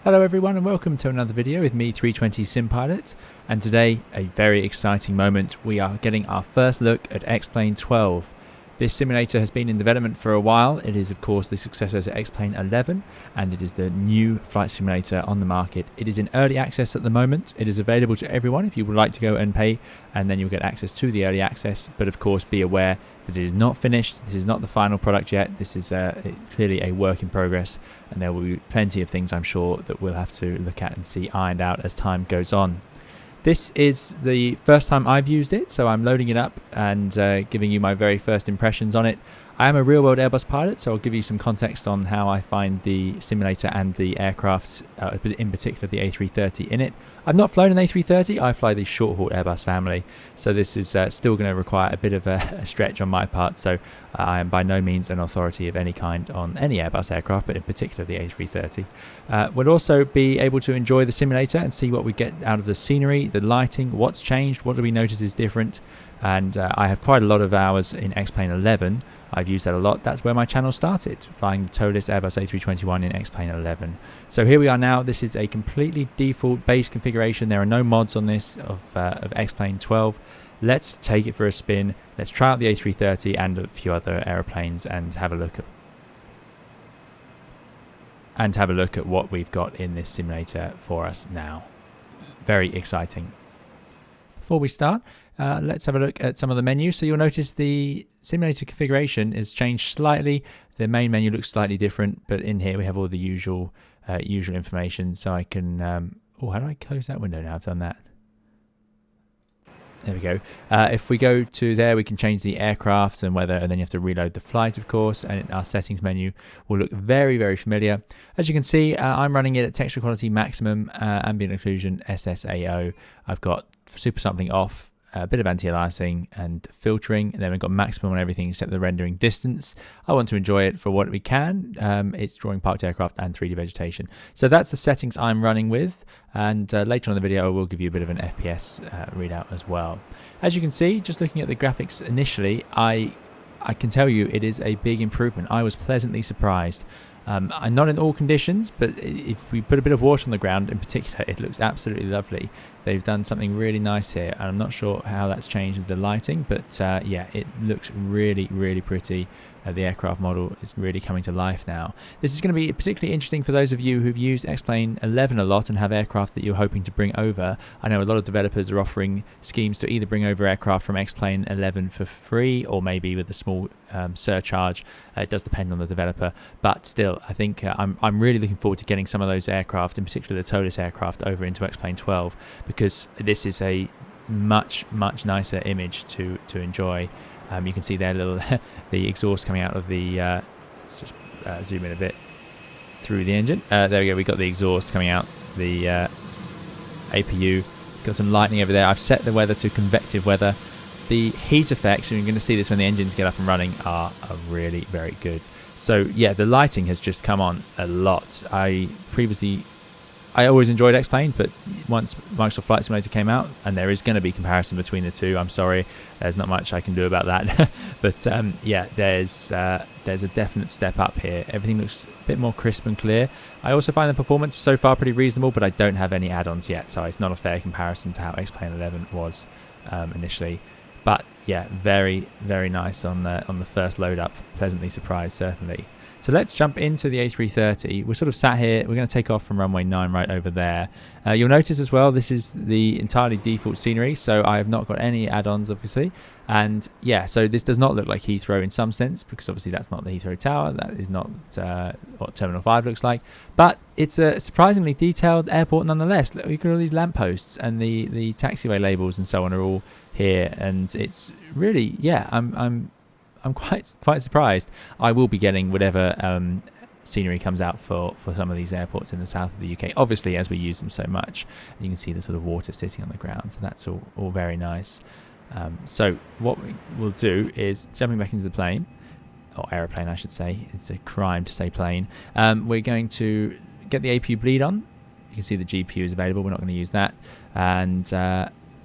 Hello everyone and welcome to another video with me, 320 Sim Pilot, and today a very exciting moment. We are getting our first look at X Plane 12. This simulator has been in development for a while. It is of course the successor to X Plane 11 and it is the new flight simulator on the market. It is in early access at the moment. It is available to everyone if you would like to go and pay, and then you'll get access to the early access, but of course be aware that it is not finished. This is not the final product yet. This is clearly a work in progress, and there will be plenty of things I'm sure that we'll have to look at and see ironed out as time goes on. This is the first time I've used it, so I'm loading it up and giving you my very first impressions on it. I am a real-world Airbus pilot, so I'll give you some context on how I find the simulator and the aircraft, in particular the A330 in it. I've not flown an A330, I fly the short-haul Airbus family, so this is still going to require a bit of a stretch on my part, so I am by no means an authority of any kind on any Airbus aircraft, but in particular the A330. We'll also be able to enjoy the simulator and see what we get out of the scenery, the lighting, what's changed, what do we notice is different, and I have quite a lot of hours in X Plane 11. I've used that a lot. That's where my channel started, flying the toeless Airbus A321 in X Plane 11. So here we are now. This is a completely default base configuration. There are no mods on this of X Plane 12. Let's take it for a spin. Let's try out the A330 and a few other aeroplanes and have a look at what we've got in this simulator for us now. Very exciting. Before we start, let's have a look at some of the menus. So you'll notice the simulator configuration is changed slightly. The main menu looks slightly different, but in here we have all the usual information. So I can, how do I close that window now? I've done that. There we go. If we go to there, we can change the aircraft and weather, and then you have to reload the flight, of course, and our settings menu will look very, very familiar. As you can see, I'm running it at texture quality maximum, ambient occlusion, SSAO. I've got super sampling off, a bit of anti-aliasing and filtering, and then we've got maximum on everything except the rendering distance. I want to enjoy it for what we can. It's drawing parked aircraft and 3D vegetation. So that's the settings I'm running with, and later on in the video I will give you a bit of an FPS readout as well. As you can see, just looking at the graphics initially, I can tell you it is a big improvement. I was pleasantly surprised. I'm not in all conditions, but if we put a bit of water on the ground in particular, it looks absolutely lovely. They've done something really nice here, and I'm not sure how that's changed with the lighting, but yeah, it looks really, really pretty. The aircraft model is really coming to life now. This is going to be particularly interesting for those of you who've used X Plane 11 a lot and have aircraft that you're hoping to bring over. I know a lot of developers are offering schemes to either bring over aircraft from X Plane 11 for free or maybe with a small surcharge. It does depend on the developer, but still, I think I'm really looking forward to getting some of those aircraft, in particular the toeless aircraft, over into X Plane 12, because this is a much nicer image to enjoy. You can see there the exhaust coming out of the let's just zoom in a bit through the engine. There we go, we got the exhaust coming out the APU. Got some lightning over there. I've set the weather to convective weather. The heat effects, and you're going to see this when the engines get up and running, are really very good. So yeah, the lighting has just come on a lot. I always enjoyed X Plane, but once Microsoft Flight Simulator came out, and there is going to be comparison between the two, I'm sorry, there's not much I can do about that. But yeah, there's a definite step up here. Everything looks a bit more crisp and clear. I also find the performance so far pretty reasonable, but I don't have any add-ons yet, so it's not a fair comparison to how X Plane 11 was initially. But yeah, very, very nice on the first load up. Pleasantly surprised, certainly. So let's jump into the A330. We're sort of sat here. We're going to take off from runway 9 right over there. You'll notice as well, this is the entirely default scenery, so I have not got any add-ons, obviously. And yeah, so this does not look like Heathrow in some sense, because obviously that's not the Heathrow Tower. That is not what Terminal 5 looks like. But it's a surprisingly detailed airport nonetheless. Look at all these lampposts, and the taxiway labels and so on are all here. And it's really, yeah, I'm quite surprised. I will be getting whatever scenery comes out for some of these airports in the south of the UK, obviously, as we use them so much. And you can see the sort of water sitting on the ground, so that's all very nice. So what we will do is, jumping back into the plane, or aeroplane I should say, it's a crime to say plane, we're going to get the APU bleed on. You can see the GPU is available, we're not going to use that, and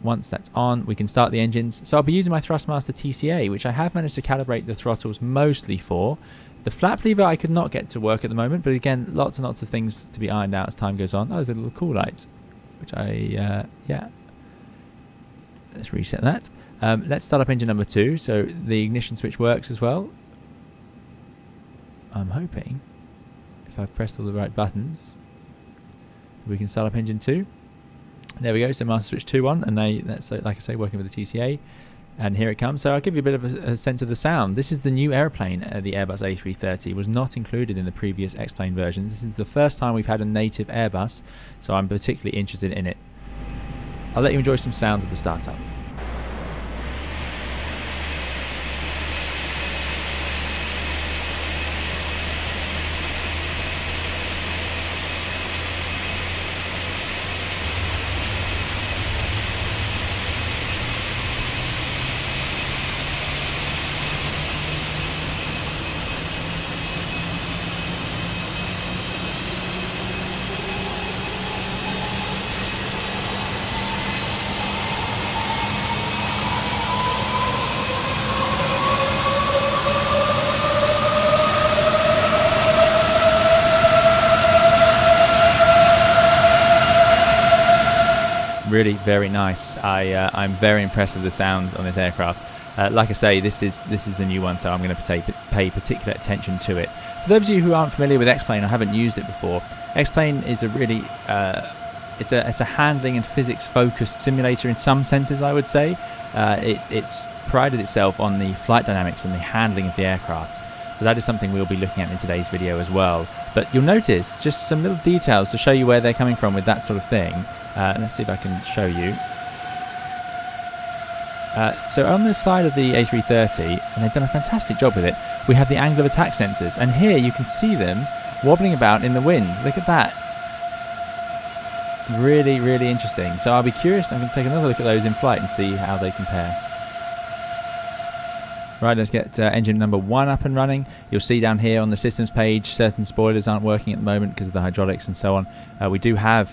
once that's on, we can start the engines. So I'll be using my Thrustmaster TCA, which I have managed to calibrate the throttles mostly for. The flap lever I could not get to work at the moment, but again, lots and lots of things to be ironed out as time goes on. Oh, there's a little cool light, which yeah. Let's reset that. Let's start up engine number 2, so the ignition switch works as well. I'm hoping, if I've pressed all the right buttons, we can start up engine 2. There we go, so master switch 2 on, and that's, like I say, working with the TCA. And here it comes. So I'll give you a bit of a sense of the sound. This is the new airplane, the Airbus A330. It was not included in the previous X Plane versions. This is the first time we've had a native Airbus, so I'm particularly interested in it. I'll let you enjoy some sounds of the startup. Really very nice. I'm very impressed with the sounds on this aircraft. Like I say, this is the new one, so I'm going to pay particular attention to it. For those of you who aren't familiar with X Plane, I haven't used it before. X Plane is a really it's a handling and physics focused simulator in some senses, I would say. It's prided itself on the flight dynamics and the handling of the aircraft. So that is something we'll be looking at in today's video as well. But you'll notice just some little details to show you where they're coming from with that sort of thing. Let's see if I can show you. So on the side of the A330, and they've done a fantastic job with it, we have the angle of attack sensors. And here you can see them wobbling about in the wind. Look at that. Really, really interesting. So I'll be curious. I'm going to take another look at those in flight and see how they compare. Right, let's get engine number 1 up and running. You'll see down here on the systems page, certain spoilers aren't working at the moment because of the hydraulics and so on. We do have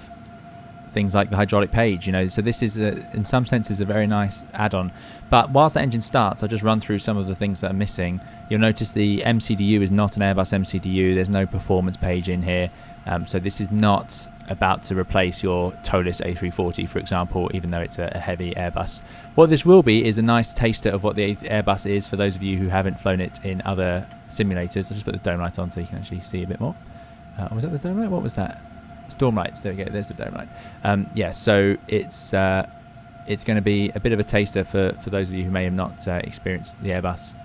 things like the hydraulic page, you know, so this is in some senses a very nice add-on. But whilst the engine starts, I'll just run through some of the things that are missing. You'll notice the MCDU is not an Airbus MCDU. There's no performance page in here, so this is not about to replace your Tolis A340, for example, even though it's a heavy Airbus. What this will be is a nice taster of what the Airbus is for those of you who haven't flown it in other simulators. I'll just put the dome light on so you can actually see a bit more. Was that the dome light? What was that? Storm lights. There we go. There's the dome light. Yeah, so it's going to be a bit of a taster for those of you who may have not experienced the Airbus.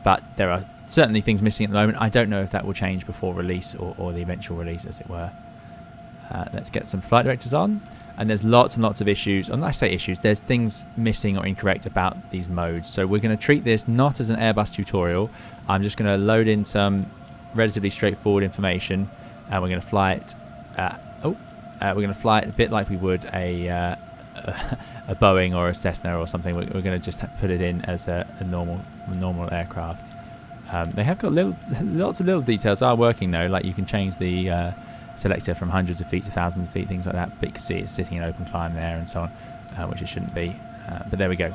But there are certainly things missing at the moment. I don't know if that will change before release or the eventual release, as it were. Let's get some flight directors on. And there's lots and lots of issues. And I say issues, there's things missing or incorrect about these modes. So we're going to treat this not as an Airbus tutorial. I'm just going to load in some relatively straightforward information. And we're going to fly it. We're going to fly it a bit like we would a Boeing or a Cessna or something. We're going to just put it in as a normal aircraft. They have got lots of little details are working though. Like you can change the selector from hundreds of feet to thousands of feet, things like that. But you can see it's sitting in open climb there and so on, which it shouldn't be. But there we go.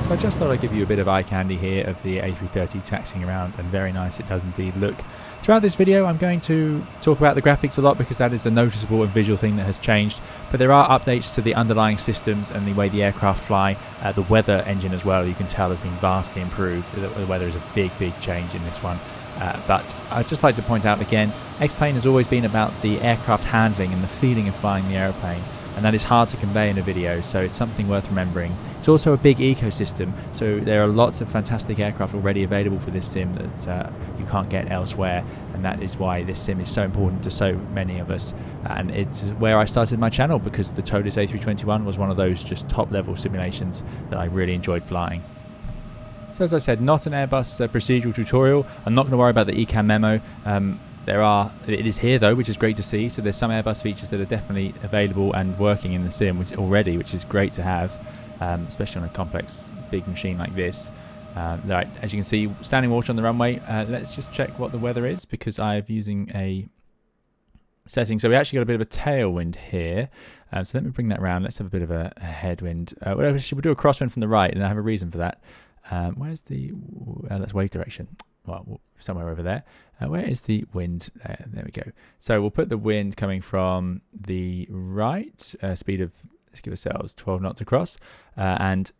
So I just thought I'd give you a bit of eye candy here of the A330 taxiing around, and very nice it does indeed look. Throughout this video I'm going to talk about the graphics a lot because that is the noticeable and visual thing that has changed, but there are updates to the underlying systems and the way the aircraft fly. The weather engine as well, you can tell, has been vastly improved. The weather is a big change in this one. But I'd just like to point out again, X Plane has always been about the aircraft handling and the feeling of flying the aeroplane, and that is hard to convey in a video, so it's something worth remembering. It's also a big ecosystem, so there are lots of fantastic aircraft already available for this sim that you can't get elsewhere, and that is why this sim is so important to so many of us. And it's where I started my channel, because the TOTUS A321 was one of those just top level simulations that I really enjoyed flying. So as I said, not an Airbus procedural tutorial. I'm not going to worry about the ECAM memo. It is here though, which is great to see. So there's some Airbus features that are definitely available and working in the sim which is great to have, especially on a complex big machine like this. Right, as you can see, standing water on the runway. Let's just check what the weather is, because I'm using a setting. So we actually got a bit of a tailwind here. So let me bring that around. Let's have a bit of a headwind. We'll do a crosswind from the right, and I have a reason for that. Where's the that's wave direction? Well, somewhere over there. Where is the wind? There we go. So we'll put the wind coming from the right, speed of, let's give ourselves 12 knots across. And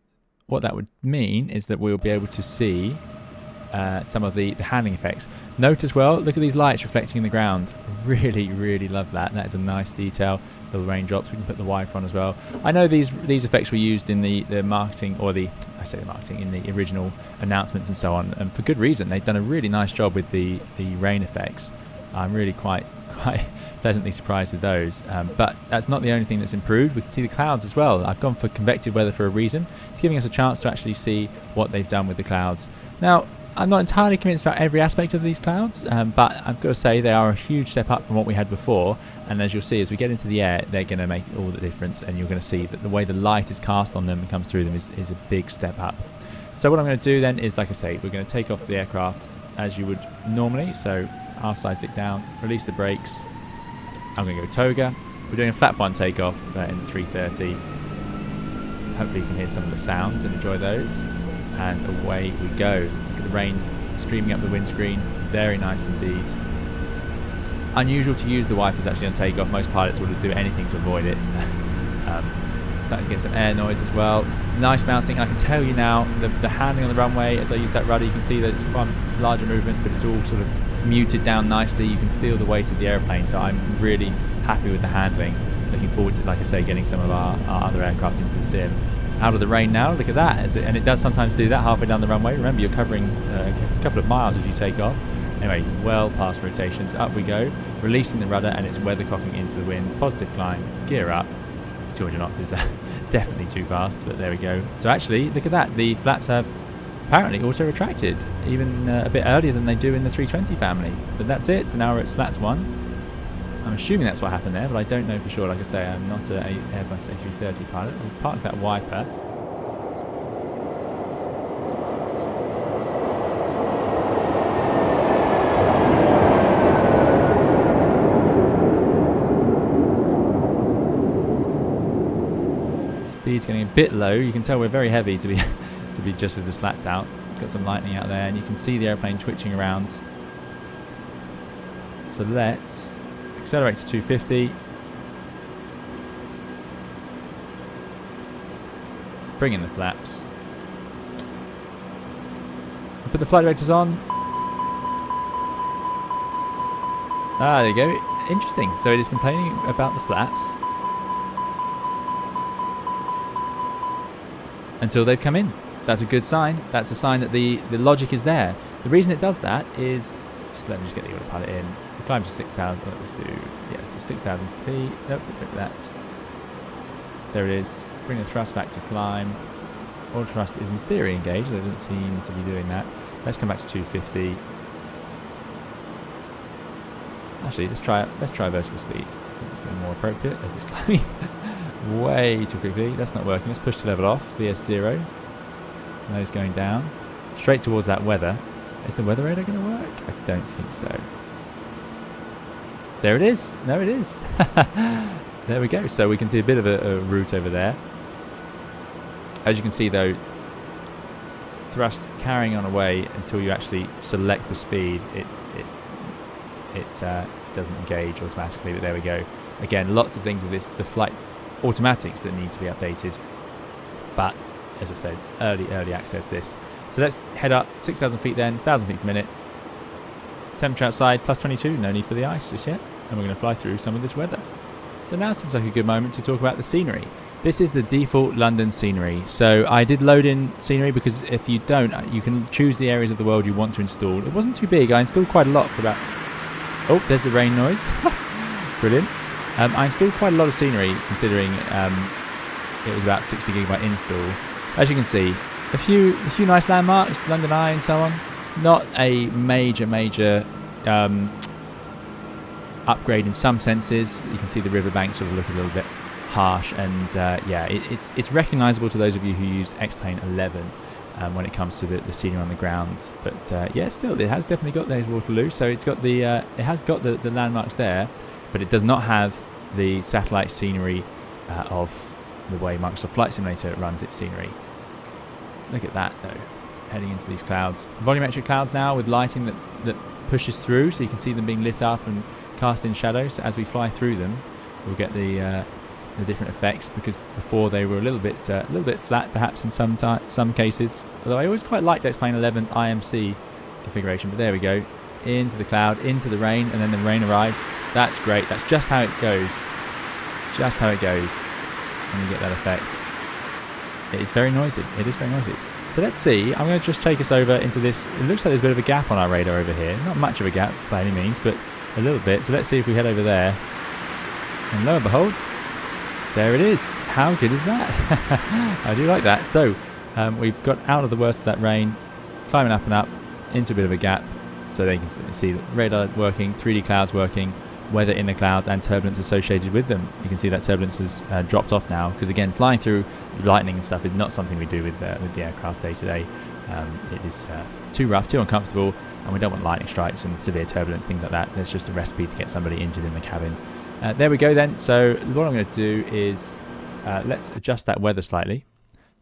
what that would mean is that we'll be able to see some of the handling effects. Note as well, look at these lights reflecting in the ground. Really, really love that. That is a nice detail. Little raindrops. We can put the wiper on as well. I know these effects were used in the marketing, or in the original announcements and so on, and for good reason. They've done a really nice job with the rain effects. I'm really quite pleasantly surprised with those. But that's not the only thing that's improved. We can see the clouds as well. I've gone for convective weather for a reason. It's giving us a chance to actually see what they've done with the clouds. Now, I'm not entirely convinced about every aspect of these clouds, but I've got to say they are a huge step up from what we had before, and as you'll see as we get into the air, they're going to make all the difference, and you're going to see that the way the light is cast on them and comes through them is a big step up. So what I'm going to do then is, like I say, we're going to take off the aircraft as you would normally. So our side stick down, release the brakes. I'm going to go toga. We're doing a flat one takeoff in the 330. Hopefully you can hear some of the sounds and enjoy those. And away we go. Look at the rain streaming up the windscreen. Very nice indeed. Unusual to use the wipers actually on takeoff. Most pilots would do anything to avoid it. Starting to get some air noise as well. Nice mounting. And I can tell you now, the handling on the runway, as I use that rudder, you can see that it's quite larger movements, but it's all sort of muted down nicely. You can feel the weight of the airplane. So I'm really happy with the handling. Looking forward to, like I say, getting some of our other aircraft into the sim. Out of the rain now, look at that, and it does sometimes do that halfway down the runway. Remember, you're covering a couple of miles as you take off. Anyway, well past rotations, up we go, releasing the rudder, and it's weathercocking into the wind. Positive climb, gear up. 200 knots is definitely too fast, but there we go. So actually, look at that, the flaps have apparently auto-retracted, even a bit earlier than they do in the 320 family. But that's it, so now we're at slats 1. I'm assuming that's what happened there, but I don't know for sure. Like I say, I'm not an Airbus A330 pilot. We'll park that wiper. Speed's getting a bit low. You can tell we're very heavy to be just with the slats out. Got some lightning out there, and you can see the airplane twitching around. So let's accelerate to 250. Bring in the flaps. Put the flight directors on. Ah, there you go. Interesting. So it is complaining about the flaps until they've come in. That's a good sign. That's a sign that the logic is there. The reason it does that is, let me just get the autopilot in. We climb to 6,000. Let's do 6,000 feet. Nope, look at that. There it is. Bring the thrust back to climb. Auto thrust is in theory engaged. It doesn't seem to be doing that. Let's come back to 250. Actually, let's try vertical speeds. I think it's going to be more appropriate as it's climbing way too quickly. That's not working. Let's push the level off. VS0. Nose going down. Straight towards that weather. Is the weather radar going to work? I don't think so. There it is. No, it is. There we go. So we can see a bit of a route over there. As you can see, though, thrust carrying on away until you actually select the speed. It doesn't engage automatically, but there we go. Again, lots of things with this, the flight automatics that need to be updated. But as I said, early access this. So let's head up 6,000 feet then, 1,000 feet per minute. temperature outside +22, no need for the ice just yet. And we're going to fly through some of this weather. So now seems like a good moment to talk about the scenery. This is the default London scenery. So I did load in scenery because if you don't, you can choose the areas of the world you want to install. It wasn't too big. I installed quite a lot for about... Oh, there's the rain noise. Brilliant. I installed quite a lot of scenery considering it was about 60 gigabyte install. As you can see, a few nice landmarks, London Eye and so on. Not a major upgrade in some senses. You can see the riverbanks sort of look a little bit harsh, and yeah, it's recognisable to those of you who used X Plane 11 when it comes to the scenery on the ground. But yeah, still, it has definitely got those Waterloo. So it's got the it has got the landmarks there, but it does not have the satellite scenery of the way Microsoft Flight Simulator runs its scenery. Look at that though, heading into these clouds. Volumetric clouds now with lighting that pushes through, so you can see them being lit up and cast in shadows. So as we fly through them, we'll get the different effects, because before they were a little bit flat perhaps in some cases. Although I always quite liked X Plane 11's IMC configuration. But there we go, into the cloud, into the rain, and then the rain arrives. That's great. That's just how it goes. Just how it goes when you get that effect. It is very noisy. It is very noisy. So let's see. I'm going to just take us over into this. It looks like there's a bit of a gap on our radar over here. Not much of a gap by any means, but a little bit. So let's see if we head over there. And lo and behold, there it is. How good is that? I do like that. So we've got out of the worst of that rain, climbing up and up into a bit of a gap, so they can see the radar working, 3D clouds working, weather in the clouds, and turbulence associated with them. You can see that turbulence has dropped off now, because again, flying through lightning and stuff is not something we do with the aircraft day to day. It is too rough, too uncomfortable, and we don't want lightning strikes and severe turbulence, things like that. There's just a recipe to get somebody injured in the cabin. There we go then. So what I'm going to do is let's adjust that weather slightly.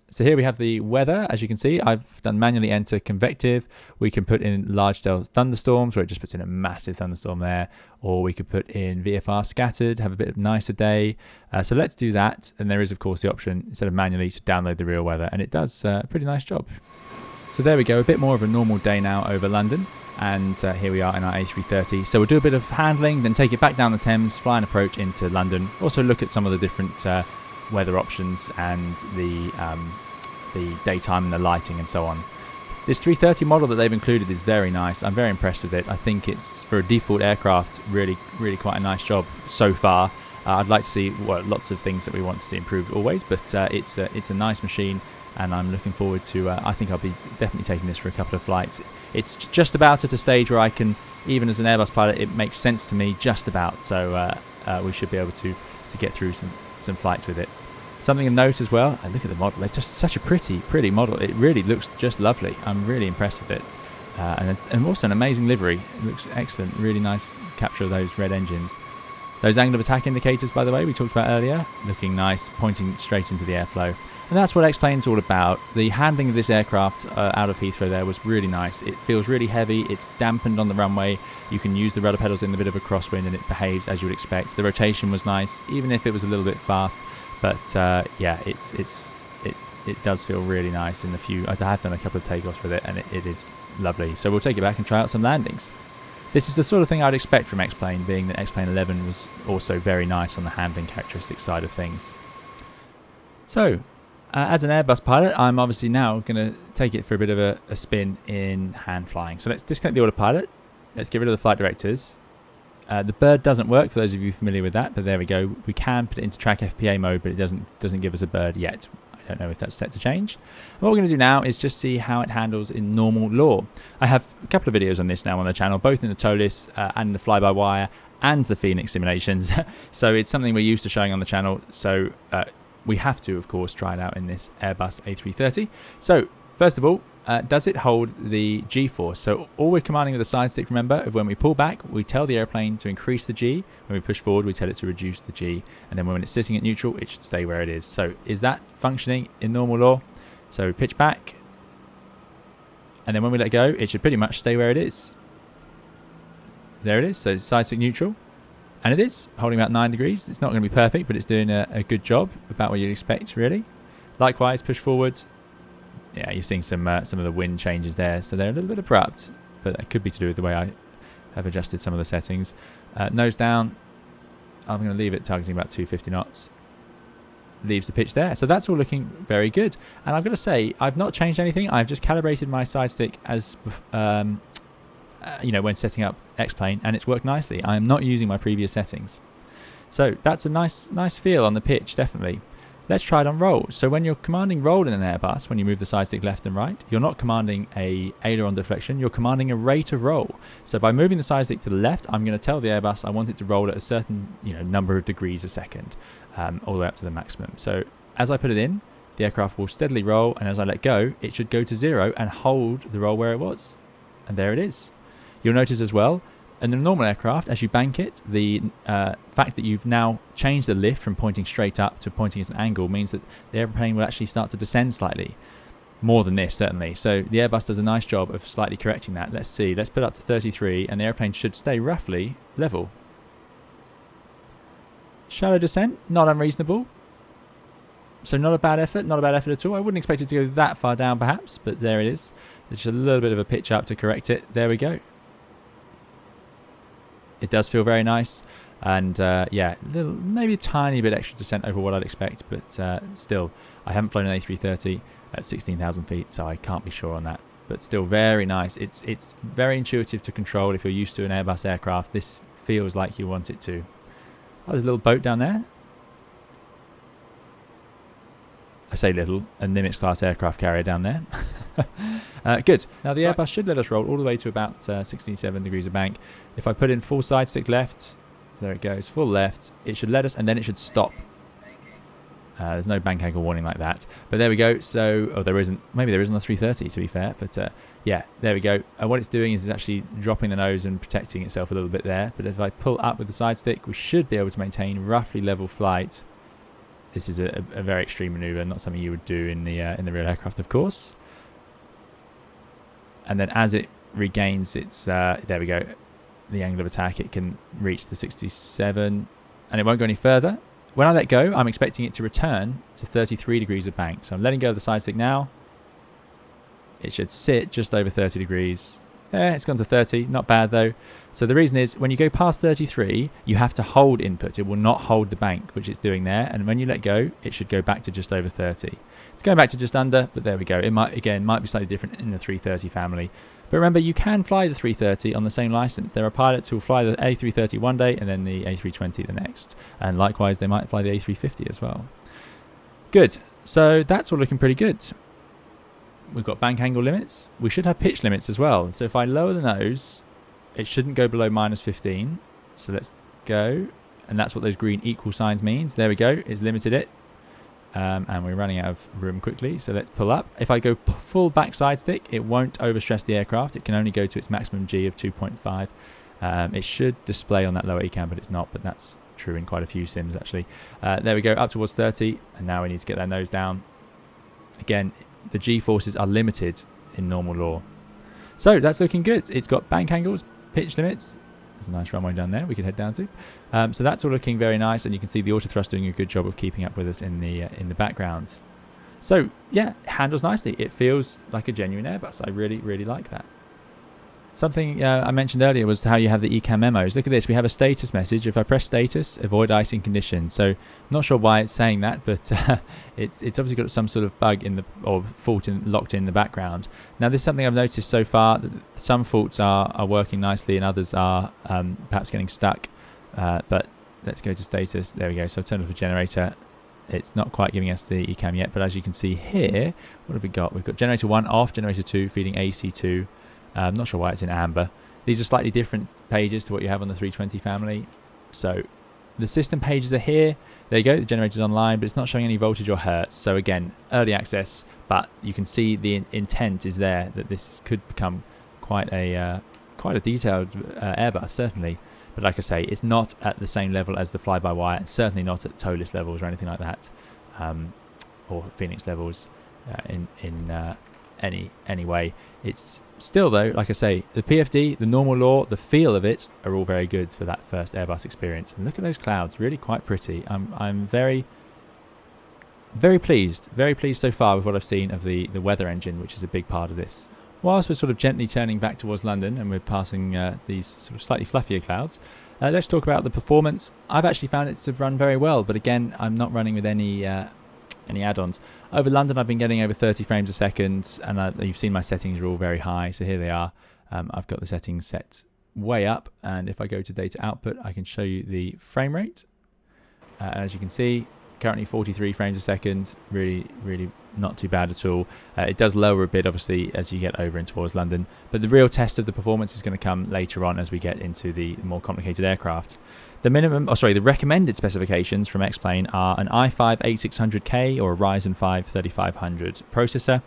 So here we have the weather. As you can see, I've done manually enter convective. We can put in large scale thunderstorms, where it just puts in a massive thunderstorm there, or we could put in VFR scattered, have a bit of nicer day. So let's do that. And there is of course the option, instead of manually, to download the real weather, and it does a pretty nice job. So there we go, a bit more of a normal day now over London. And here we are in our A330. So we'll do a bit of handling, then take it back down the Thames, fly and approach into London. Also look at some of the different weather options and the daytime and the lighting and so on. This 330 model that they've included is very nice. I'm very impressed with it. I think it's, for a default aircraft, really quite a nice job so far. I'd like to see lots of things that we want to see improved always, but it's a nice machine, and I'm looking forward to, I think I'll be definitely taking this for a couple of flights. It's just about at a stage where I can, even as an Airbus pilot, it makes sense to me just about, so we should be able to get through some flights with it. Something of note as well, and look at the model, it's just such a pretty model. It really looks just lovely. I'm really impressed with it. And also an amazing livery. It looks excellent, really nice capture of those red engines. Those angle of attack indicators, by the way, we talked about earlier, looking nice, pointing straight into the airflow. And that's what X Plane's all about. The handling of this aircraft out of Heathrow there was really nice. It feels really heavy, it's dampened on the runway. You can use the rudder pedals in a bit of a crosswind and it behaves as you would expect. The rotation was nice, even if it was a little bit fast. But yeah, it does feel really nice. In the few, I have done a couple of takeoffs with it, and it is lovely. So we'll take it back and try out some landings. This is the sort of thing I'd expect from X Plane, being that X Plane 11 was also very nice on the handling characteristic side of things. So, as an Airbus pilot, I'm obviously now going to take it for a bit of a spin in hand flying. So let's disconnect the autopilot. Let's get rid of the flight directors. The bird doesn't work, for those of you familiar with that, but there we go. We can put it into track FPA mode, but it doesn't give us a bird yet. I don't know if that's set to change. What we're going to do now is just see how it handles in normal law. I have a couple of videos on this now on the channel, both in the TOLIS and the fly-by-wire and the Phoenix simulations. So it's something we're used to showing on the channel. So we have to, of course, try it out in this Airbus A330. So first of all, does it hold the G-force? So all we're commanding with the side stick, remember, when we pull back, we tell the airplane to increase the G. When we push forward, we tell it to reduce the G. And then when it's sitting at neutral, it should stay where it is. So is that functioning in normal law? So pitch back. And then when we let go, it should pretty much stay where it is. There it is. So side stick neutral. And it is holding about 9 degrees. It's not going to be perfect, but it's doing a good job, about what you'd expect, really. Likewise, push forward. Yeah, you're seeing some of the wind changes there, so they're a little bit abrupt, but that could be to do with the way I have adjusted some of the settings. Nose down, I'm going to leave it targeting about 250 knots. Leaves the pitch there. So that's all looking very good. And I'm going to say, I've not changed anything. I've just calibrated my side stick as, when setting up X Plane, and it's worked nicely. I am not using my previous settings. So that's a nice feel on the pitch, definitely. Let's try it on roll. So when you're commanding roll in an Airbus, when you move the side stick left and right, you're not commanding a aileron deflection, you're commanding a rate of roll. So by moving the side stick to the left, I'm going to tell the Airbus I want it to roll at a certain number of degrees a second, all the way up to the maximum. So as I put it in, the aircraft will steadily roll, and as I let go, it should go to 0 and hold the roll where it was. And there it is. You'll notice as well, in a normal aircraft, as you bank it, the fact that you've now changed the lift from pointing straight up to pointing at an angle means that the airplane will actually start to descend slightly. More than this, certainly. So the Airbus does a nice job of slightly correcting that. Let's see. Let's put it up to 33, and the airplane should stay roughly level. Shallow descent, not unreasonable. So not a bad effort at all. I wouldn't expect it to go that far down, perhaps, but there it is. There's just a little bit of a pitch up to correct it. There we go. It does feel very nice, and maybe a tiny bit extra descent over what I'd expect, but still, I haven't flown an A330 at 16,000 feet, so I can't be sure on that. But still, very nice. It's very intuitive to control if you're used to an Airbus aircraft. This feels like you want it to. Oh, there's a little boat down there. I say little, a Nimitz class aircraft carrier down there. Good. Now the Airbus should let us roll all the way to about 67 degrees of bank. If I put in full side stick left, so there it goes, full left, it should let us, and then it should stop. There's no bank angle warning like that. But there we go. So, there isn't. Maybe there is on the 330 to be fair. But yeah, there we go. What it's doing is it's actually dropping the nose and protecting itself a little bit there. But if I pull up with the side stick, we should be able to maintain roughly level flight. This is a very extreme maneuver, not something you would do in the real aircraft, of course. And then as it regains its, there we go, the angle of attack, it can reach the 67, and it won't go any further. When I let go, I'm expecting it to return to 33 degrees of bank. So I'm letting go of the side stick now. It should sit just over 30 degrees. Yeah, it's gone to 30. Not bad, though. So the reason is, when you go past 33, you have to hold input. It will not hold the bank, which it's doing there. And when you let go, it should go back to just over 30. It's going back to just under, but there we go. It might be slightly different in the 330 family. But remember, you can fly the 330 on the same license. There are pilots who will fly the A330 one day and then the A320 the next. And likewise, they might fly the A350 as well. Good. So that's all looking pretty good. We've got bank angle limits. We should have pitch limits as well. So if I lower the nose, it shouldn't go below -15. So let's go. And that's what those green equal signs means. There we go. It's limited it. And we're running out of room quickly. So let's pull up. If I go full backside stick, it won't overstress the aircraft. It can only go to its maximum G of 2.5. It should display on that lower ECAM, but it's not. But that's true in quite a few sims, actually. There we go. Up towards 30. And now we need to get that nose down. Again, the G-forces are limited in normal law. So that's looking good. It's got bank angles, pitch limits. There's a nice runway down there we can head down to. So that's all looking very nice, and you can see the auto thrust doing a good job of keeping up with us in the background. So yeah, it handles nicely. It feels like a genuine Airbus. I really, really like that. Something I mentioned earlier was how you have the ECAM memos. Look at this. We have a status message. If I press status, avoid icing conditions. So not sure why it's saying that, but it's obviously got some sort of bug or fault locked in the background. Now, this is something I've noticed so far. That some faults are working nicely and others are perhaps getting stuck. But let's go to status. There we go. So I've turned off the generator. It's not quite giving us the ECAM yet, but as you can see here, what have we got? We've got generator 1 off, generator 2 feeding AC2. I'm not sure why it's in amber. These are slightly different pages to what you have on the 320 family. So the system pages are here. There you go, the generator's online, but it's not showing any voltage or hertz. So again, early access, but you can see the intent is there that this could become quite a detailed Airbus, certainly. But like I say, it's not at the same level as the fly-by-wire, and certainly not at TOLIS levels or anything like that, or Phoenix levels in any way. It's still, though, like I say, the PFD, the normal law, the feel of it are all very good for that first Airbus experience. And look at those clouds, really quite pretty. I'm very, very pleased so far with what I've seen of the weather engine, which is a big part of this. Whilst we're sort of gently turning back towards London and we're passing these sort of slightly fluffier clouds, let's talk about the performance. I've actually found it to run very well, but again, I'm not running with any add-ons. Over London, I've been getting over 30 frames a second, and you've seen my settings are all very high, so here they are. I've got the settings set way up, and if I go to data output, I can show you the frame rate. As you can see, currently 43 frames a second, really not too bad at all. It does lower a bit, obviously, as you get over and towards London, but the real test of the performance is going to come later on as we get into the more complicated aircraft. The recommended specifications from X Plane are an i5-8600K or a Ryzen 5 3500 processor,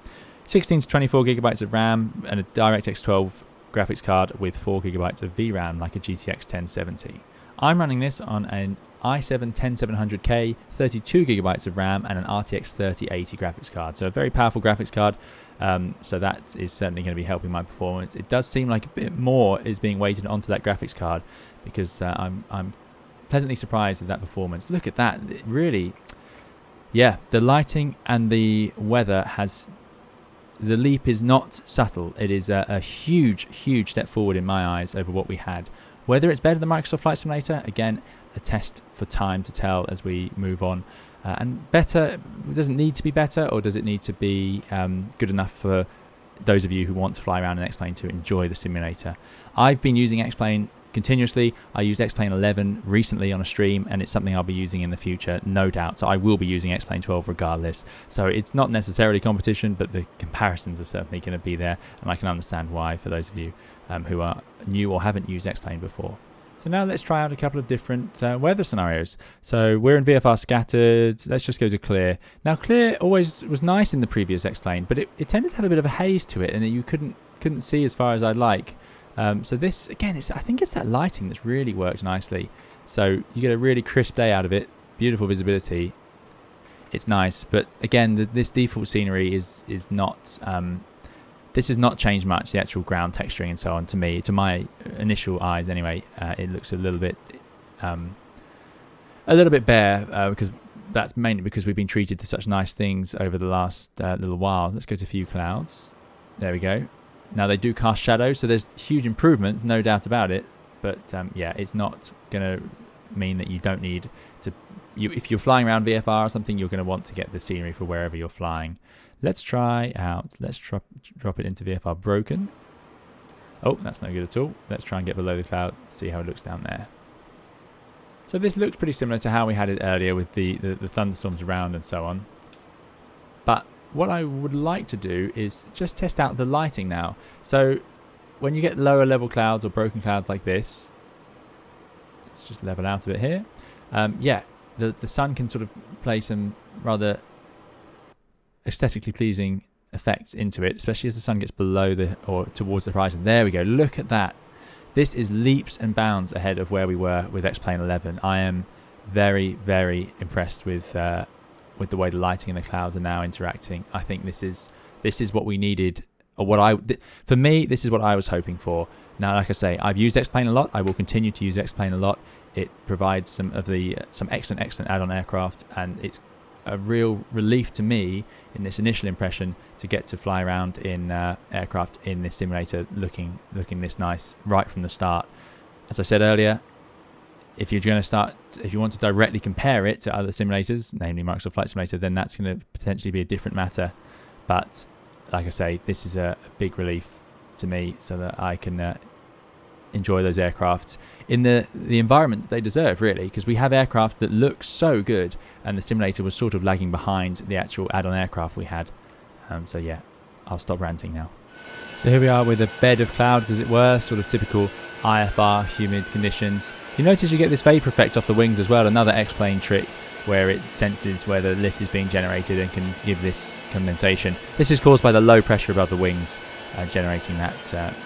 16 to 24 gigabytes of RAM, and a DirectX 12 graphics card with 4 gigabytes of VRAM, like a GTX 1070. I'm running this on an i7-10700K, 32 gigabytes of RAM, and an RTX 3080 graphics card. So a very powerful graphics card. So that is certainly going to be helping my performance. It does seem like a bit more is being weighted onto that graphics card, because I'm pleasantly surprised at that performance. Look at that. It really, yeah, the lighting and the weather the leap is not subtle. It is a huge step forward in my eyes over what we had. Whether it's better than Microsoft Flight Simulator, again, a test for time to tell as we move on. And better, doesn't need to be better, or does it need to be good enough for those of you who want to fly around in X Plane to enjoy the simulator? I've been using X Plane continuously. I used X Plane 11 recently on a stream, and it's something I'll be using in the future, no doubt. So I will be using X Plane 12 regardless. So it's not necessarily competition, but the comparisons are certainly going to be there, and I can understand why for those of you who are new or haven't used X Plane before. So now let's try out a couple of different weather scenarios. So we're in VFR scattered. Let's just go to clear. Now clear always was nice in the previous X Plane, but it tended to have a bit of a haze to it, and you couldn't see as far as I'd like. So this, again, I think it's that lighting that's really worked nicely. So you get a really crisp day out of it, beautiful visibility. It's nice, but again, this default scenery is not. This has not changed much, the actual ground texturing and so on. To my initial eyes, anyway, it looks a little bit bare, because that's mainly because we've been treated to such nice things over the last little while. Let's go to few clouds. There we go. Now they do cast shadows, so there's huge improvements, no doubt about it. But yeah, it's not going to mean that you don't need to. If you're flying around VFR or something, you're going to want to get the scenery for wherever you're flying. Let's try out. Let's drop it into VFR broken. Oh, that's no good at all. Let's try and get below the cloud, see how it looks down there. So this looks pretty similar to how we had it earlier with the thunderstorms around and so on. But what I would like to do is just test out the lighting now. So when you get lower level clouds or broken clouds like this, let's just level out a bit here. Yeah, the sun can sort of play some rather aesthetically pleasing effects into it, especially as the sun gets below or towards the horizon. There we go. Look at that. This is leaps and bounds ahead of where we were with X Plane 11. I am very impressed with the way the lighting and the clouds are now interacting. I think this is what we needed, or for me, this is what I was hoping for. Now, like I say, I've used X Plane a lot. I will continue to use X Plane a lot. It provides some excellent add-on aircraft, and it's a real relief to me in this initial impression to get to fly around in aircraft in this simulator looking this nice right from the start. As I said earlier, if you want to directly compare it to other simulators, namely Microsoft Flight Simulator, then that's going to potentially be a different matter. But like I say, this is a big relief to me, so that I can enjoy those aircraft in the environment that they deserve, really, because we have aircraft that look so good, and the simulator was sort of lagging behind the actual add-on aircraft we had. So yeah, I'll stop ranting now. So here we are with a bed of clouds, as it were, sort of typical IFR humid conditions. You notice you get this vapor effect off the wings as well, another X-Plane trick where it senses where the lift is being generated and can give this condensation. This is caused by the low pressure above the wings generating that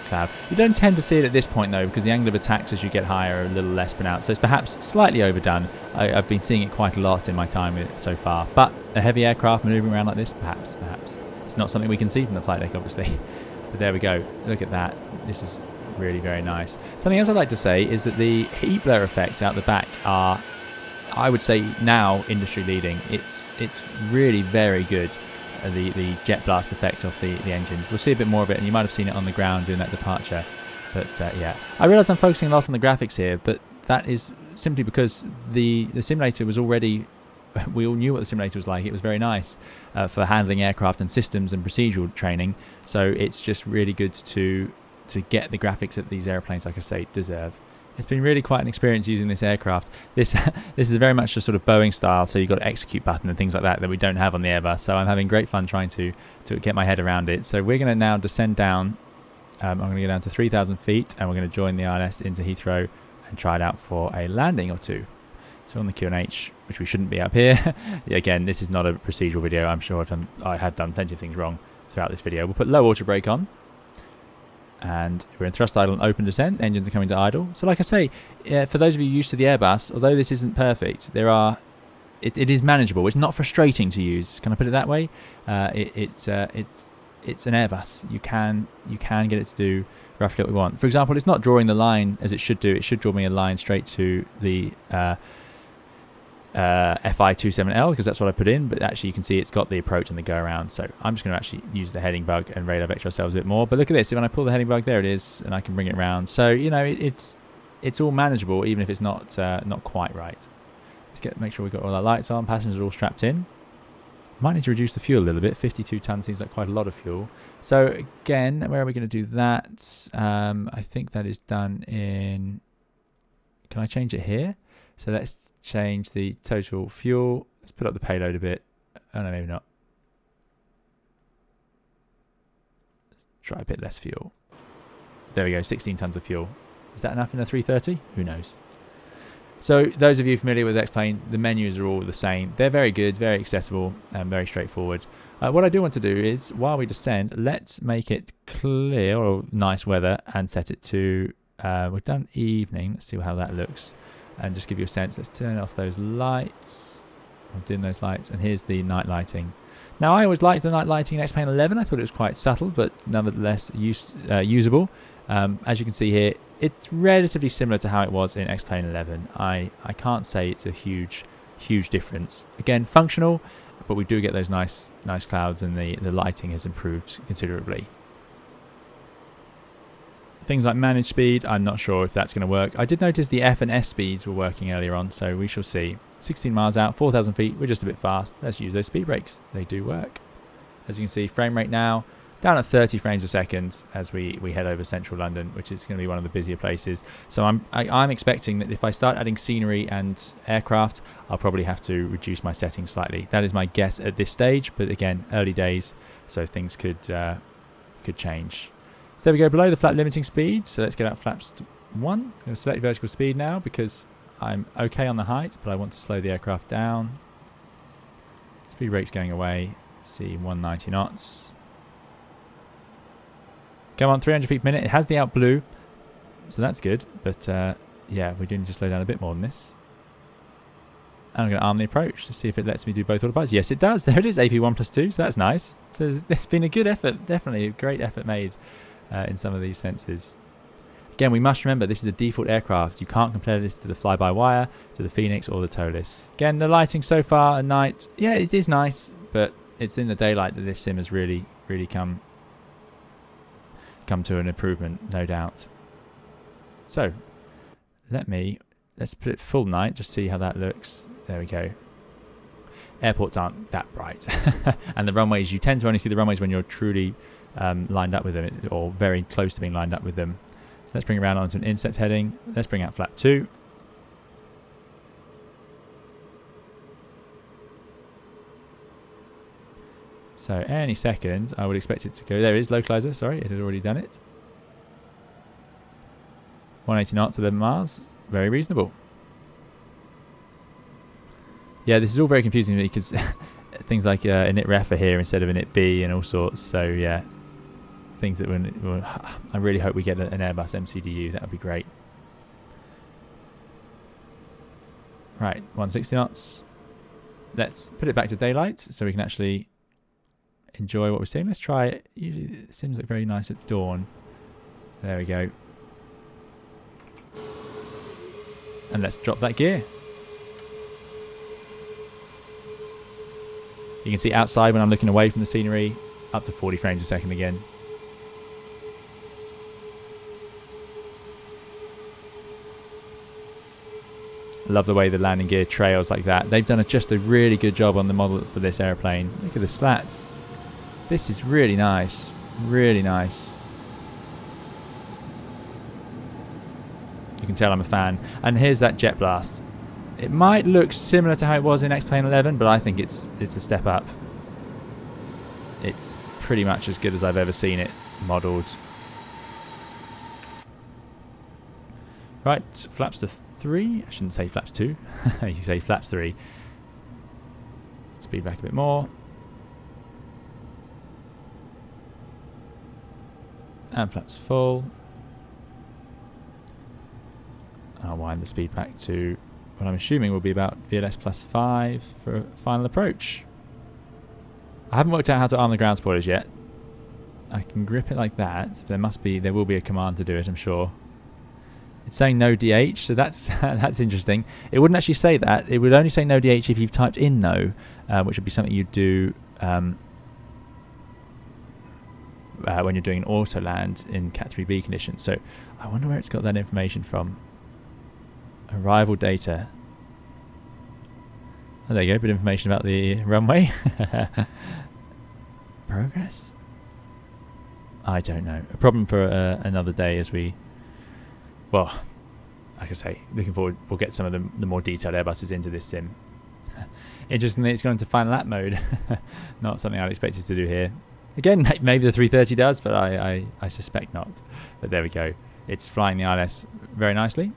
cloud. You don't tend to see it at this point though, because the angle of attacks as you get higher are a little less pronounced, so it's perhaps slightly overdone. I've been seeing it quite a lot in my time with it so far, but a heavy aircraft manoeuvring around like this, perhaps. It's not something we can see from the flight deck, obviously. But there we go. Look at that. This is really very nice. Something else I'd like to say is that the heat blur effects out the back are, I would say, now industry leading. It's really very good. the jet blast effect of the engines. We'll see a bit more of it, and you might have seen it on the ground during that departure. But yeah, I realise I'm focusing a lot on the graphics here, but that is simply because the simulator was already, we all knew what the simulator was like. It was very nice for handling aircraft and systems and procedural training. So it's just really good to get the graphics that these airplanes, like I say, deserve. It's been really quite an experience using this aircraft. This is very much a sort of Boeing style, so you've got execute button and things like that we don't have on the Airbus. So I'm having great fun trying to get my head around it. So we're going to now descend down. I'm going to go down to 3,000 feet, and we're going to join the ILS into Heathrow and try it out for a landing or two. So on the Q&H, which we shouldn't be up here. Again, this is not a procedural video. I'm sure I have done plenty of things wrong throughout this video. We'll put low auto brake on. And we're in thrust idle and open descent. Engines are coming to idle. So like I say, for those of you used to the Airbus, although this isn't perfect, it is manageable. It's not frustrating to use. Can I put it that way? It's an Airbus. You can get it to do roughly what we want. For example, it's not drawing the line as it should do. It should draw me a line straight to the FI27L, because that's what I put in, but actually you can see it's got the approach and the go around. So I'm just going to actually use the heading bug and radar vector ourselves a bit more. But look at this, when I pull the heading bug, there it is, and I can bring it around. So you know, it's all manageable, even if it's not quite right. Let's make sure we've got all our lights on. Passengers are all strapped in. Might need to reduce the fuel a little bit. 52 tons seems like quite a lot of fuel. So again, where are we going to do that? I think that is done in, can I change it here? So let's change the total fuel. Let's put up the payload a bit. Oh no, maybe not. Let's try a bit less fuel. There we go, 16 tons of fuel. Is that enough in a 330? Who knows? So those of you familiar with X Plane, the menus are all the same. They're very good, very accessible, and very straightforward. What I do want to do is, while we descend, let's make it clear or nice weather and set it to, we've done evening. Let's see how that looks. And just give you a sense. Let's turn off those lights. I'll dim those lights. And here's the night lighting. Now, I always liked the night lighting in X Plane 11. I thought it was quite subtle, but nonetheless usable. As you can see here, it's relatively similar to how it was in X Plane 11. I can't say it's a huge difference. Again, functional, but we do get those nice clouds, and the lighting has improved considerably. Things like managed speed, I'm not sure if that's going to work. I did notice the F and S speeds were working earlier on, so we shall see. 16 miles out, 4,000 feet, we're just a bit fast. Let's use those speed brakes. They do work. As you can see, frame rate now down at 30 frames a second as we head over central London, which is going to be one of the busier places. So I'm expecting that if I start adding scenery and aircraft, I'll probably have to reduce my settings slightly. That is my guess at this stage, but again, early days, so things could change. So there we go, below the flap limiting speed. So let's get out flaps 1. I'm going to select vertical speed now because I'm okay on the height, but I want to slow the aircraft down. Speed brake's going away. See, 190 knots. Come on, 300 feet per minute. It has the out blue, so that's good. But yeah, we do need to slow down a bit more than this. And I'm going to arm the approach to see if it lets me do both autopilots. Yes, it does. There it is, AP1+2, so that's nice. So there's been a good effort, definitely a great effort made in some of these senses. Again, we must remember this is a default aircraft. You can't compare this to the fly-by-wire, to the Phoenix or the Tolis. Again, the lighting so far at night, yeah, it is nice, but it's in the daylight that this sim has really come to an improvement, no doubt. So let's put it full night, just see how that looks. There we go. Airports aren't that bright. And the runways, you tend to only see the runways when you're truly lined up with them, or very close to being lined up with them. So let's bring it around onto an intercept heading. Let's bring out flap 2. So any second, I would expect it to go. There it is, localizer. Sorry, it had already done it. 180 knots, 11 miles. Very reasonable. Yeah, this is all very confusing to me because things like init ref are here instead of init B and all sorts. So yeah, things that I really hope we get an Airbus MCDU. That would be great. Right, 160 knots. Let's put it back to daylight so we can actually enjoy what we're seeing. Let's try it. Usually it seems like very nice at dawn. There we go. And let's drop that gear. You can see outside when I'm looking away from the scenery, up to 40 frames a second again. Love the way the landing gear trails like that. They've done just a really good job on the model for this airplane. Look at the slats. This is really nice. Really nice. You can tell I'm a fan. And here's that jet blast. It might look similar to how it was in X Plane 11, but I think it's a step up. It's pretty much as good as I've ever seen it modelled. Right, flaps to 3. I shouldn't say flaps 2. You say flaps 3. Speed back a bit more. And flaps full. I'll wind the speed back to what I'm assuming will be about VLS plus 5 for final approach. I haven't worked out how to arm the ground spoilers yet. I can grip it like that. There will be a command to do it, I'm sure. It's saying no DH, so that's that's interesting. It wouldn't actually say that. It would only say no DH if you've typed in no, which would be something you'd do when you're doing an auto land in Cat 3B conditions. So I wonder where it's got that information from. Arrival data. Oh, there you go, a bit of information about the runway. Progress? I don't know. A problem for another day as we... Well, like I say, looking forward, we'll get some of the more detailed Airbuses into this sim. Interestingly, it's gone into final lap mode. Not something I'd expect it to do here. Again, maybe the 330 does, but I suspect not. But there we go. It's flying the ILS very nicely.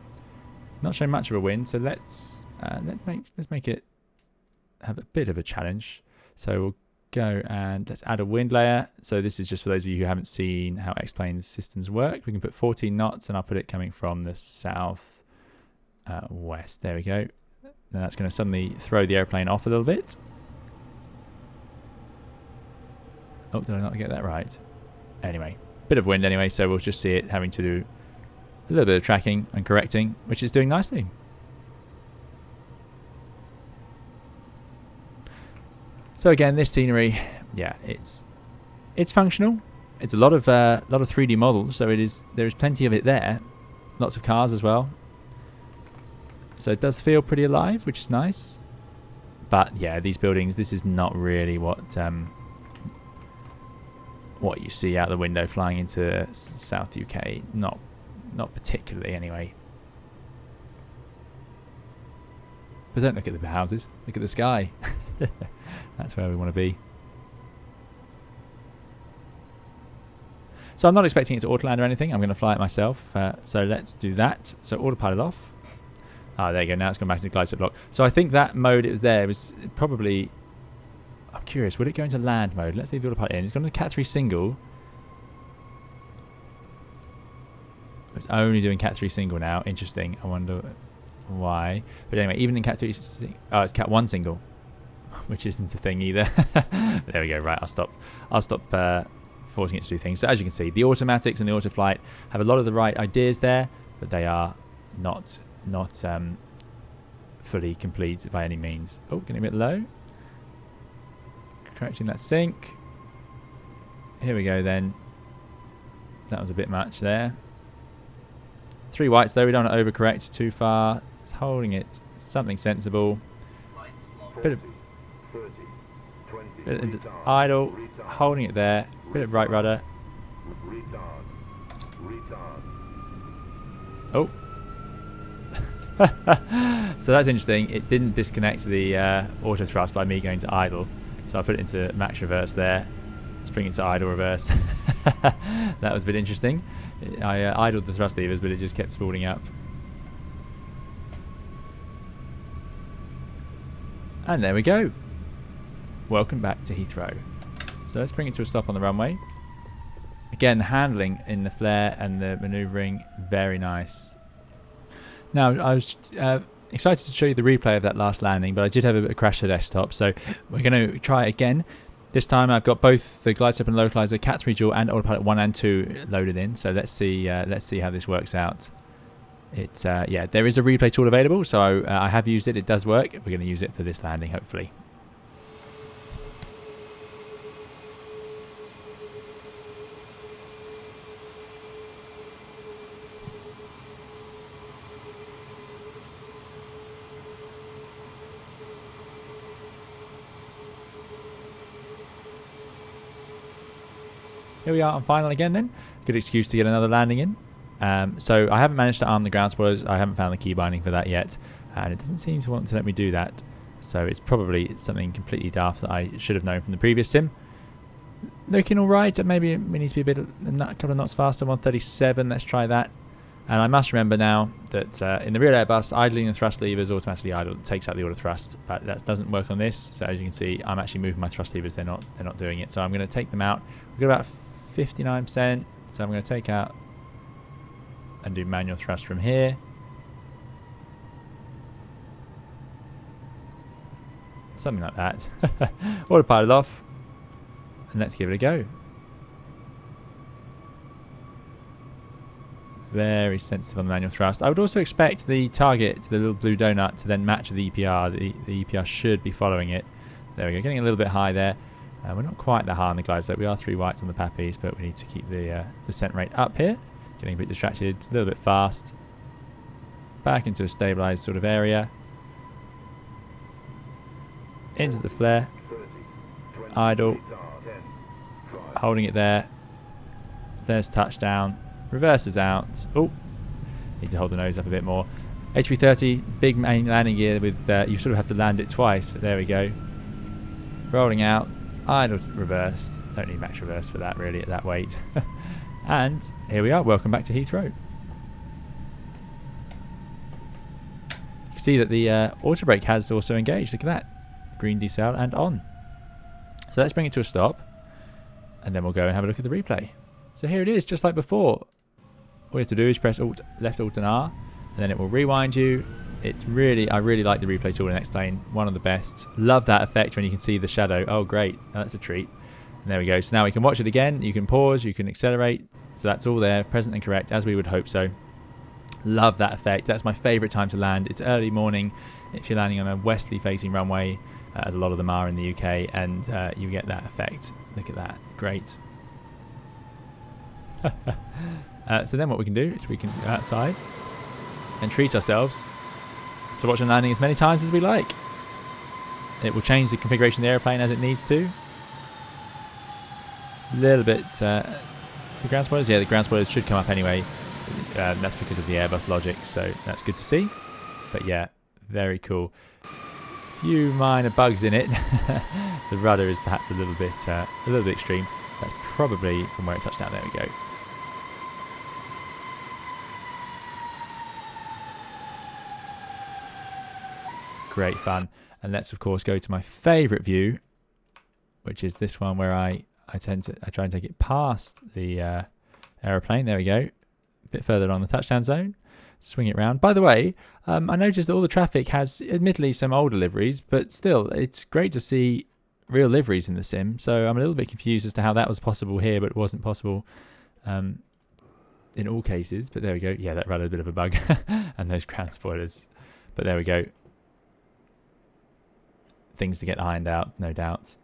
Not showing much of a wind, so let's make it have a bit of a challenge. So we'll go and let's add a wind layer. So this is just for those of you who haven't seen how X-Plane's systems work. We can put 14 knots, and I'll put it coming from the south west. There we go. Now that's going to suddenly throw the airplane off a little bit. Oh, did I not get that right? Anyway, bit of wind anyway, so we'll just see it having to do a little bit of tracking and correcting, which is doing nicely. So again, this scenery, yeah, it's functional. It's a lot of 3D models, so there is plenty of it there. Lots of cars as well. So it does feel pretty alive, which is nice. But yeah, these buildings, this is not really what you see out the window flying into South UK. Not particularly, anyway. But don't look at the houses. Look at the sky. That's where we want to be. So I'm not expecting it to autoland or anything. I'm going to fly it myself. So let's do that. So autopilot off. Ah, there you go. Now it's gone back to the glide slope block. So I think that mode it was there was probably... I'm curious. Would it go into land mode? Let's leave the autopilot in. It's gone to Cat 3 single. It's only doing Cat 3 single now. Interesting. I wonder why. But anyway, even in Cat 3... Oh, it's Cat 1 single. Which isn't a thing either. There we go. Right, I'll stop forcing it to do things. So as you can see, the automatics and the autoflight have a lot of the right ideas there, but they are not fully complete by any means. Oh, getting a bit low. Correcting that sync. Here we go then. That was a bit much there. 3 whites though. We don't want to overcorrect too far. It's holding it something sensible. Bit of idle, holding it there. Bit of right rudder. Oh. So that's interesting. It didn't disconnect the auto thrust by me going to idle. So I put it into max reverse there. Let's bring it to idle reverse. That was a bit interesting. I idled the thrust levers, but it just kept spooling up. And there we go. Welcome back to Heathrow. So let's bring it to a stop on the runway. Again, the handling in the flare and the manoeuvring, very nice. Now, I was excited to show you the replay of that last landing, but I did have a bit of crash to desktop, so we're going to try it again. This time I've got both the glide slope and localizer, Cat 3 dual and autopilot 1 and 2 loaded in, so let's see how this works out. Yeah, there is a replay tool available, so I have used it. It does work. We're going to use it for this landing, hopefully. here we are on final again then. Good excuse to get another landing in. So I haven't managed to arm the ground spoilers. I haven't found the key binding for that yet, and it doesn't seem to want to let me do that. So it's probably something completely daft that I should have known from the previous sim. Looking alright. Maybe it needs to be a couple of knots faster. 137. Let's try that. And I must remember now that in the rear Airbus, idling the thrust levers automatically idle takes out the auto thrust, but that doesn't work on this. So as you can see, I'm actually moving my thrust levers. They're not doing it. So I'm going to take them out. We've got about 59%. So I'm going to take out and do manual thrust from here. Something like that. Autopilot off. And let's give it a go. Very sensitive on the manual thrust. I would also expect the target, the little blue donut, to then match the EPR. The EPR should be following it. There we go. Getting a little bit high there. We're not quite that high on the glide slope. We are 3 whites on the Pappies, but we need to keep the descent rate up here. Getting a bit distracted. A little bit fast. Back into a stabilized sort of area. Into the flare. Idle. Holding it there. There's touchdown. Reverses out. Oh, need to hold the nose up a bit more. A330, big main landing gear with, you sort of have to land it twice, but there we go. Rolling out. Idle reverse. Don't need max reverse for that really at that weight. And here we are. Welcome back to Heathrow. You can see that the auto brake has also engaged. Look at that. Green decel and on. So let's bring it to a stop. And then we'll go and have a look at the replay. So here it is, just like before. All you have to do is press Alt, left Alt and R, and then it will rewind you. It's really, I really like the replay tool in X Plane. One of the best. Love that effect when you can see the shadow. Oh, great. Now that's a treat. And there we go. So now we can watch it again. You can pause, you can accelerate. So that's all there, present and correct, as we would hope so. Love that effect. That's my favorite time to land. It's early morning if you're landing on a westerly facing runway, as a lot of them are in the UK, and you get that effect. Look at that. Great. So then what we can do is we can go outside and treat ourselves to watch the landing as many times as we like. It will change the configuration of the airplane as it needs to. A little bit the ground spoilers, yeah, the ground spoilers should come up anyway. That's because of the Airbus logic, so that's good to see. But yeah, very cool. Few minor bugs in it. The rudder is perhaps a little bit extreme. That's probably from where it touched down. There we go. Great fun. And let's of course go to my favourite view, which is this one where I try and take it past the aeroplane. There we go. A bit further on the touchdown zone. Swing it round. By the way, I noticed that all the traffic has admittedly some older liveries, but still, it's great to see real liveries in the sim. So I'm a little bit confused as to how that was possible here, but wasn't possible in all cases. But there we go. Yeah, that rudder's a bit of a bug. And those ground spoilers. But there we go. Things to get ironed out, no doubts.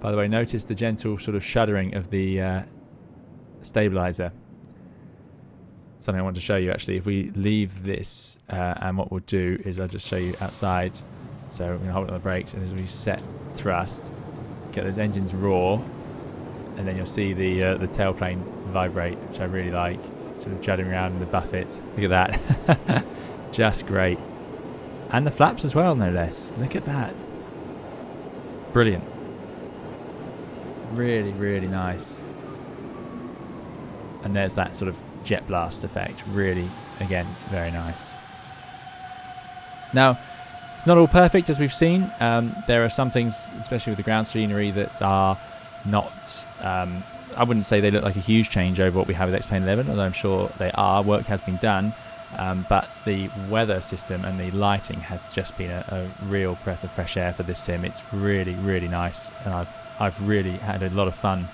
By the way, notice the gentle sort of shuddering of the stabilizer. Something I want to show you actually. If we leave this, and what we'll do is I'll just show you outside. So we're going to hold on the brakes, and as we set thrust, get those engines roar, and then you'll see the tailplane vibrate, which I really like. Sort of juddering around in the buffet. Look at that. Just great. And the flaps as well, no less. Look at that. Brilliant. Really, really nice. And there's that sort of jet blast effect. Really, again, very nice. Now, it's not all perfect as we've seen. There are some things, especially with the ground scenery, that are not... I wouldn't say they look like a huge change over what we have with X Plane 11, although I'm sure they are. Work has been done. But the weather system and the lighting has just been a real breath of fresh air for this sim. It's really, really nice. And I've really had a lot of fun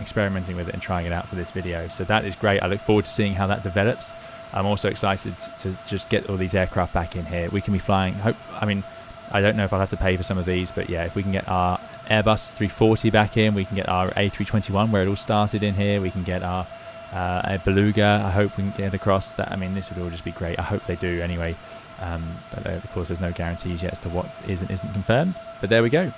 experimenting with it and trying it out for this video. So that is great. I look forward to seeing how that develops. I'm also excited to just get all these aircraft back in here. We can be flying. I mean, I don't know if I'll have to pay for some of these, but yeah, if we can get our Airbus 340 back in. We can get our A321 where it all started in here. We can get our a Beluga. I hope we can get across that. I mean, this would all just be great. I hope they do anyway. But of course, there's no guarantees yet as to what is and isn't confirmed. But there we go.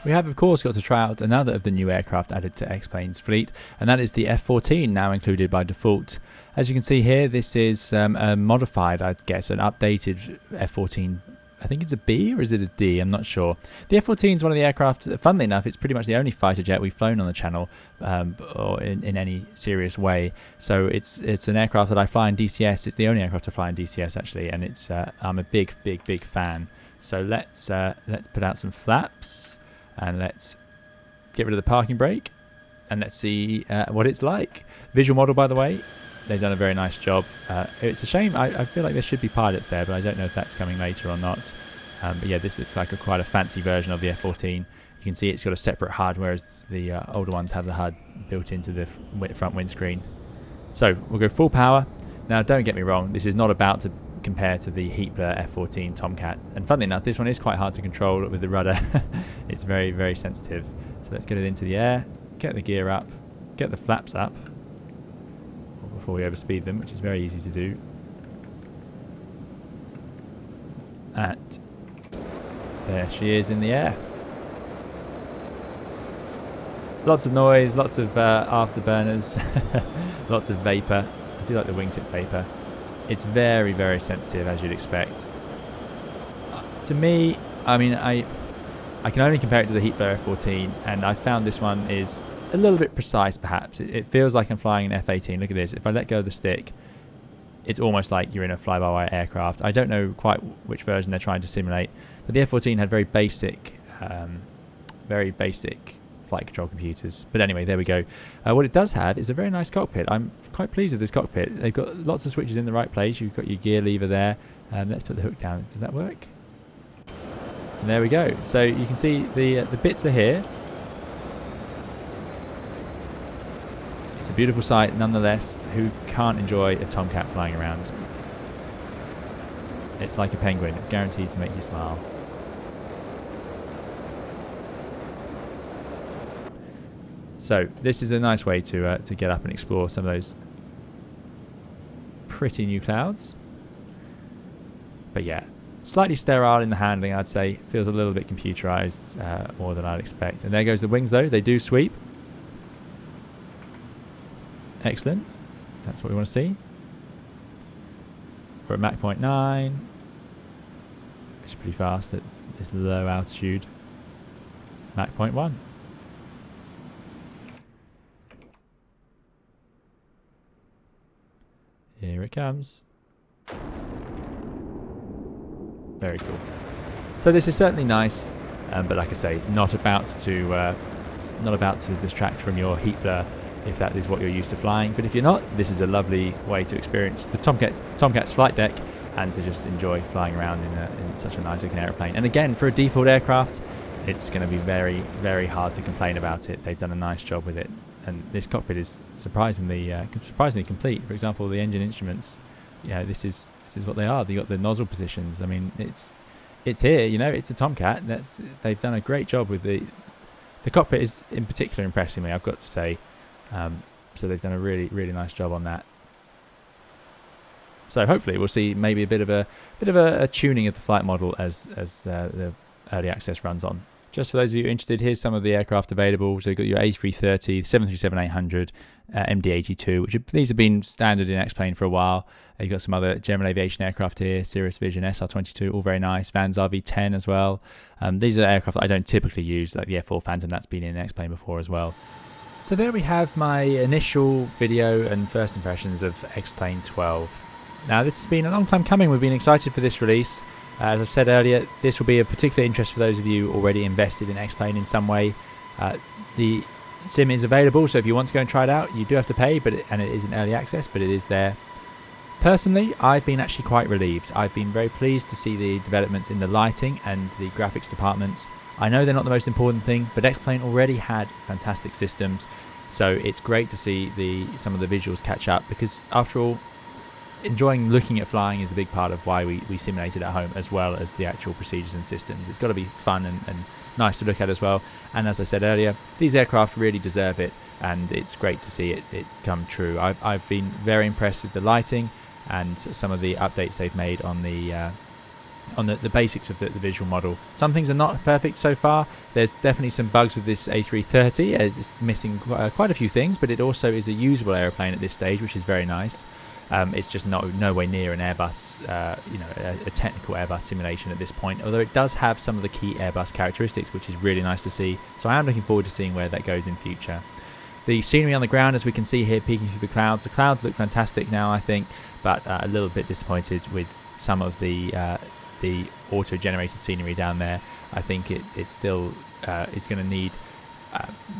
We have, of course, got to try out another of the new aircraft added to X-Plane's fleet, and that is the F-14, now included by default. As you can see here, this is a modified, I guess, an updated F-14. I think it's a B, or is it a D? I'm not sure. The F-14 is one of the aircraft, funnily enough, it's pretty much the only fighter jet we've flown on the channel, or in any serious way. So it's an aircraft that I fly in DCS. It's the only aircraft I fly in DCS, actually, and it's I'm a big fan. So let's put out some flaps. And let's get rid of the parking brake, and let's see what it's like. Visual model, by the way, they've done a very nice job. It's a shame, I feel like there should be pilots there, but I don't know if that's coming later or not. But yeah, this looks like quite a fancy version of the F-14. You can see it's got a separate HUD, whereas the older ones have the HUD built into the front windscreen. So we'll go full power. Now, don't get me wrong, this is not about to compare to the Heatblur F-14 Tomcat, and funnily enough, this one is quite hard to control with the rudder. It's very, very sensitive. So let's get it into the air, get the gear up, get the flaps up before we overspeed them, which is very easy to do. And there she is in the air. Lots of noise, lots of afterburners, lots of vapour. I do like the wingtip vapour. It's very, very sensitive, as you'd expect. To me, I mean, I can only compare it to the Heatblur F-14, and I found this one is a little bit precise, perhaps. It feels like I'm flying an F-18. Look at this. If I let go of the stick, it's almost like you're in a fly-by-wire aircraft. I don't know quite which version they're trying to simulate, but the F-14 had very basic flight control computers. But anyway, there we go. What it does have is a very nice cockpit. I'm quite pleased with this cockpit. They've got lots of switches in the right place. You've got your gear lever there. Let's put the hook down. Does that work? And there we go. So you can see the bits are here. It's a beautiful sight nonetheless. Who can't enjoy a Tomcat flying around? It's like a penguin. It's guaranteed to make you smile. So this is a nice way to get up and explore some of those pretty new clouds. But yeah, slightly sterile in the handling, I'd say. Feels a little bit computerized, more than I'd expect. And there goes the wings, though. They do sweep. Excellent. That's what we want to see. We're at Mach 0.9. It's pretty fast at this low altitude. Mach 0.1. Here it comes. Very cool. So this is certainly nice, but like I say, not about to distract from your Heatblur if that is what you're used to flying. But if you're not, this is a lovely way to experience the Tomcat's flight deck and to just enjoy flying around in such a nice looking aeroplane. And again, for a default aircraft, it's going to be very, very hard to complain about it. They've done a nice job with it. And this cockpit is surprisingly complete. For example, the engine instruments, this is what they are. They got the nozzle positions. I mean, it's here. It's a Tomcat. They've done a great job with the cockpit. Is in particular impressing me, I've got to say. So they've done a really, really nice job on that. So hopefully we'll see maybe a bit of a tuning of the flight model as the early access runs on. Just for those of you interested, here's some of the aircraft available. So you've got your A330, 737-800, MD-82, these have been standard in X-Plane for a while. You've got some other general aviation aircraft here, Cirrus Vision, SR-22, all very nice. Van's RV-10 as well. These are aircraft that I don't typically use, like the F4 Phantom, that's been in X-Plane before as well. So there we have my initial video and first impressions of X-Plane 12. Now this has been a long time coming. We've been excited for this release. As I've said earlier, this will be of particular interest for those of you already invested in X-Plane in some way. The sim is available, so if you want to go and try it out, you do have to pay, and it isn't early access, but it is there. Personally, I've been actually quite relieved. I've been very pleased to see the developments in the lighting and the graphics departments. I know they're not the most important thing, but X-Plane already had fantastic systems, so it's great to see some of the visuals catch up, because after all, enjoying looking at flying is a big part of why we simulate it at home, as well as the actual procedures and systems. It's got to be fun and nice to look at as well. And as I said earlier, these aircraft really deserve it, and it's great to see it come true. I've been very impressed with the lighting and some of the updates they've made on the basics of the visual model. Some things are not perfect so far. There's definitely some bugs with this A330. It's missing quite a few things, but it also is a usable aeroplane at this stage, which is very nice. It's just nowhere near an Airbus, a technical Airbus simulation at this point, although it does have some of the key Airbus characteristics, which is really nice to see. So I am looking forward to seeing where that goes in future. The scenery on the ground, as we can see here, peeking through the clouds look fantastic now, I think, but a little bit disappointed with some of the auto-generated scenery down there. I think it still is going to need.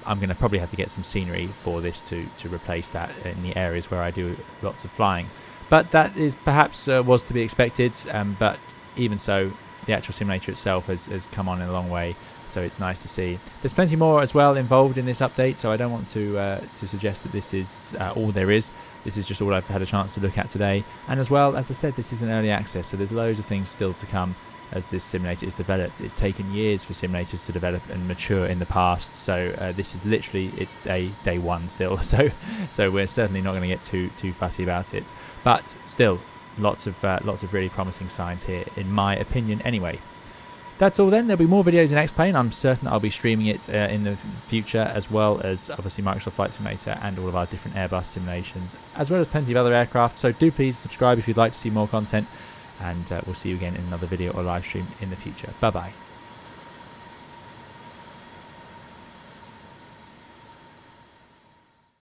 I'm going to probably have to get some scenery for this to replace that in the areas where I do lots of flying. But that is perhaps was to be expected. But even so, the actual simulator itself has come on in a long way. So it's nice to see. There's plenty more as well involved in this update. So I don't want to suggest that this is all there is. This is just all I've had a chance to look at today. And as well, as I said, this is an early access. So there's loads of things still to come as this simulator is developed. It's taken years for simulators to develop and mature in the past, so this is literally day one still. So we're certainly not going to get too fussy about it. But still, lots of really promising signs here, in my opinion. Anyway, that's all then. There'll be more videos in X Plane. I'm certain I'll be streaming it in the future, as well as obviously Microsoft Flight Simulator and all of our different Airbus simulations, as well as plenty of other aircraft. So do please subscribe if you'd like to see more content. And we'll see you again in another video or live stream in the future. Bye bye.